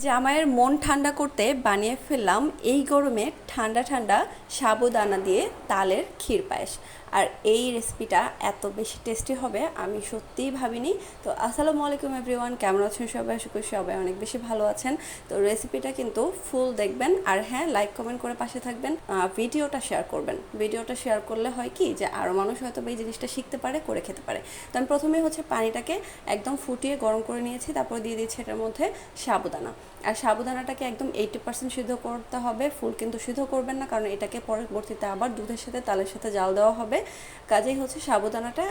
জামাইয়ের মন ঠান্ডা করতে বানিয়ে ফেললাম এই গরমে ঠান্ডা ঠান্ডা সাবুদানা দিয়ে তালের ক্ষীর পায়েস। আর এই রেসিপিটা এত বেশি টেস্টি হবে আমি সত্যিই ভাবিনি। তো আসসালামু আলাইকুম এভরিওয়ান, কেমন আছেন সবাই? আশা করি সবাই অনেক বেশি ভালো আছেন। তো রেসিপিটা কিন্তু ফুল দেখবেন, আর হ্যাঁ, লাইক কমেন্ট করে পাশে থাকবেন, ভিডিওটা শেয়ার করবেন। ভিডিওটা শেয়ার করলে হয় কি যে আরও মানুষ হয়তো এই জিনিসটা শিখতে পারে, করে খেতে পারে। তো আমি প্রথমে পানিটাকে একদম ফুটিয়ে গরম করে নিয়েছি, তারপর দিয়ে দিচ্ছি এটার মধ্যে সাবুদানা। আর সাবুদানাটাকে একদম 80% সিদ্ধ করতে হবে, ফুল কিন্তু সিদ্ধ করবেন না, কারণ এটাকে পরবর্তীতে আবার দুধের সাথে তালের সাথে জাল দেওয়া হবে। কাজেই সাবুদানাটা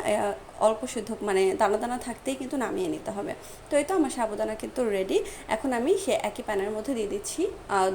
অল্প সিদ্ধ মানে দানা দানা থাকতেই কিন্তু নামিয়ে নিতে হবে। তো এই তো আমার সাবুদানা কিন্তু রেডি। এখন আমি সে একই প্যানের মধ্যে দিয়ে দিচ্ছি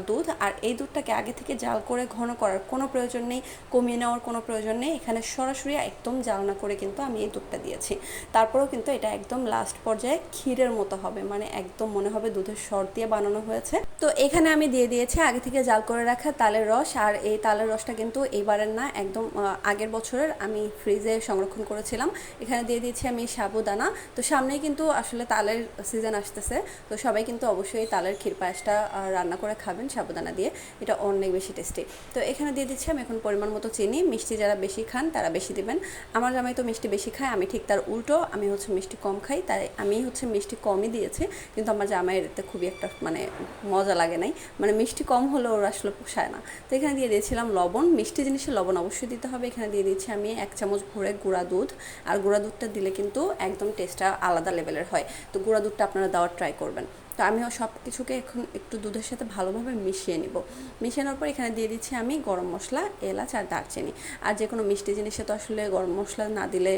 দুধ। আর এই দুধটাকে আগে থেকে জাল করে ঘন করার কোনো প্রয়োজন নেই, কমিয়ে নেওয়ার কোনো প্রয়োজন নেই। এখানে সরাসরি একদম জাল না করে কিন্তু আমি এই দুধটা দিয়েছি। তারপরেও কিন্তু এটা একদম লাস্ট পর্যায়ে ক্ষীরের মতো হবে, মানে একদম মনে হবে দুধের সর দিয়ে বানানো হয়েছে। তো এখানে আমি দিয়ে দিয়েছি আগে থেকে জাল করে রাখা তালের রস। আর এই তালের রসটা কিন্তু এইবারের না, একদম আগের বছরের আমি ফ্রিজে সংরক্ষণ করেছিলাম। এখানে দিয়ে দিয়েছি আমি সাবুদানা। তো সামনেই কিন্তু আসলে তালের সিজন আসতেছে, তো সবাই কিন্তু অবশ্যই তালের ক্ষীর পায়েসটা রান্না করে খাবেন সাবুদানা দিয়ে, এটা অনেক বেশি টেস্টি। তো এখানে দিয়ে দিচ্ছি আমি এখন পরিমাণ মতো চিনি। মিষ্টি যারা বেশি খান তারা বেশি দিবেন। আমার জামাই তো মিষ্টি বেশি খায়, আমি ঠিক তার উল্টো, আমি মিষ্টি কম খাই, তাই আমি মিষ্টি কমই দিয়েছি। কিন্তু আমার জামাইয়ের এতে খুবই একটা মানে মজা লাগে নাই, মানে মিষ্টি কম হলে ওর আসলে পোষায় না। তো এখানে দিয়ে দিয়েছিলাম লবণ, মিষ্টি জিনিসে লবণ অবশ্যই দিতে হবে। এখানে দিয়ে দিচ্ছি আমি 1 চামচ ভরে গুঁড়া দুধ। আর গুঁড়া দুধটা দিলে কিন্তু একদম টেস্টটা আলাদা লেভেলের হয়। তো গুঁড়া দুধটা আপনারা দেওয়ার ট্রাই করবেন। তো আমিও সব কিছুকে এখন একটু দুধের সাথে ভালোভাবে মিশিয়ে নিব। মিশিয়ে নেওয়ার পর এখানে দিয়ে দিচ্ছি আমি গরম মশলা, এলাচ আর দারচিনি। আর যে কোনো মিষ্টি জিনিসে তো আসলে গরম মশলা না দিলে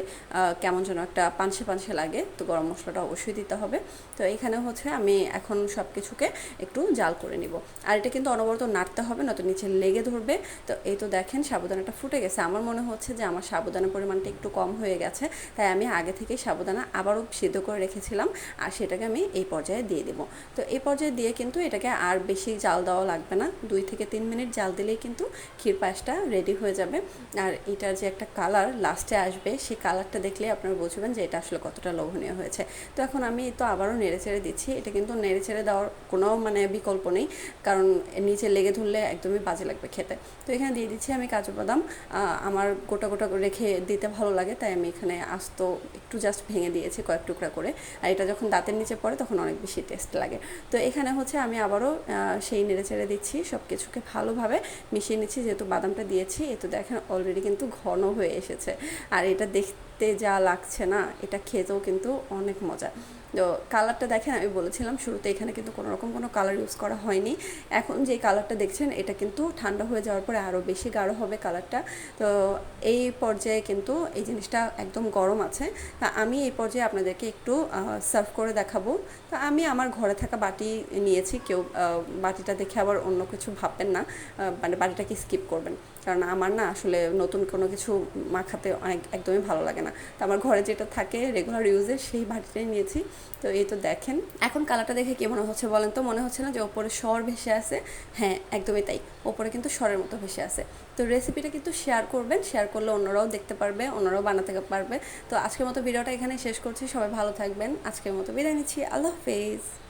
কেমন যেন একটা পানসে পানসে লাগে, তো গরম মশলাটা অবশ্যই দিতে হবে। তো এখানে আমি এখন সব কিছুকে একটু জাল করে নিব। আর এটা কিন্তু অনবরত নাড়তে হবে, নয়তো নিচে লেগে ধরবে। তো এই তো দেখেন সাবুদানাটা ফুটে গেছে। আমার মনে হচ্ছে যে আমার সাবুদানার পরিমাণটা একটু কম হয়ে গেছে, তাই আমি আগে থেকেই সাবুদানা আবারও সিদ্ধ করে রেখেছিলাম, আর সেটাকে আমি এই পর্যায়ে দিয়ে দেবো। তো এই পর্যায়ে দিয়ে কিন্তু এটাকে আর বেশি জাল দেওয়া লাগবে না, 2 থেকে 3 মিনিট জাল দিলেই কিন্তু ক্ষীর পায়েসটা রেডি হয়ে যাবে। আর এটার যে একটা কালার লাস্টে আসবে, সেই কালারটা দেখলে আপনারা বুঝবেন যে এটা আসলে কতটা লোভনীয় হয়েছে। তো এখন আমি তো আবারও নেড়ে চেড়ে দিচ্ছি। এটা কিন্তু নেড়ে চেড়ে দেওয়ার কোনো মানে বিকল্প নেই, কারণ নিচে লেগে ধরলে একদমই বাজে লাগবে খেতে। তো এখানে দিয়ে দিচ্ছি আমি কাজু বাদাম। আমার গোটা গোটা রেখে দিতে ভালো লাগে, তাই আমি এখানে আস্ত একটু জাস্ট ভেঙে দিয়েছি কয়েক টুকরা করে। আর এটা যখন দাঁতের নিচে পড়ে তখন অনেক বেশি টেস্ট লাগে। তো এখানে আমি আবারও সেই নেড়ে চেড়ে দিচ্ছি, সব কিছুকে ভালোভাবে মিশিয়ে নিচ্ছি, যেহেতু বাদামটা দিয়েছি। এই তো দেখেন অলরেডি কিন্তু ঘন হয়ে এসেছে। আর এটা দেখতে যা লাগছে না, এটা খেতেও কিন্তু অনেক মজা। তো কালারটা দেখেন, আমি বলেছিলাম শুরুতে এখানে কিন্তু কোনো কালার ইউজ করা হয়নি। এখন যে কালারটা দেখছেন এটা কিন্তু ঠান্ডা হয়ে যাওয়ার পরে আরও বেশি গাঢ় হবে কালারটা। তো এই পর্যায়ে কিন্তু এই জিনিসটা একদম গরম আছে। তা আমি এই পর্যায়ে আপনাদেরকে একটু সার্ভ করে দেখাবো। তো আমি আমার ঘরে থাকা বাটি নিয়েছি, কেউ বাটিটা দেখে আবার অন্য কিছু ভাববেন না, মানে বাটিটাকে স্কিপ করবেন, কারণ আমার না আসলে নতুন কোনো কিছু মাখাতে একদমই ভালো লাগে না। তো আমার ঘরে যেটা থাকে রেগুলার ইউজে, সেই বাটিটাই নিয়েছি। তো এই তো দেখেন এখন কালারটা দেখে কী মনে হচ্ছে বলেন তো? মনে হচ্ছে না যে ওপরে স্বর ভেসে আছে? হ্যাঁ, একদমই তাই, ওপরে কিন্তু স্বরের মতো ভেসে আছে। তো রেসিপিটা কিন্তু শেয়ার করবেন, শেয়ার করলে অন্যরাও দেখতে পারবে, অন্যরাও বানাতে পারবে। তো আজকের মতো ভিডিওটা এখানে শেষ করছি। সবাই ভালো থাকবেন, আজকের মতো বিদায় নিচ্ছি। আল্লাহ হাফেজ।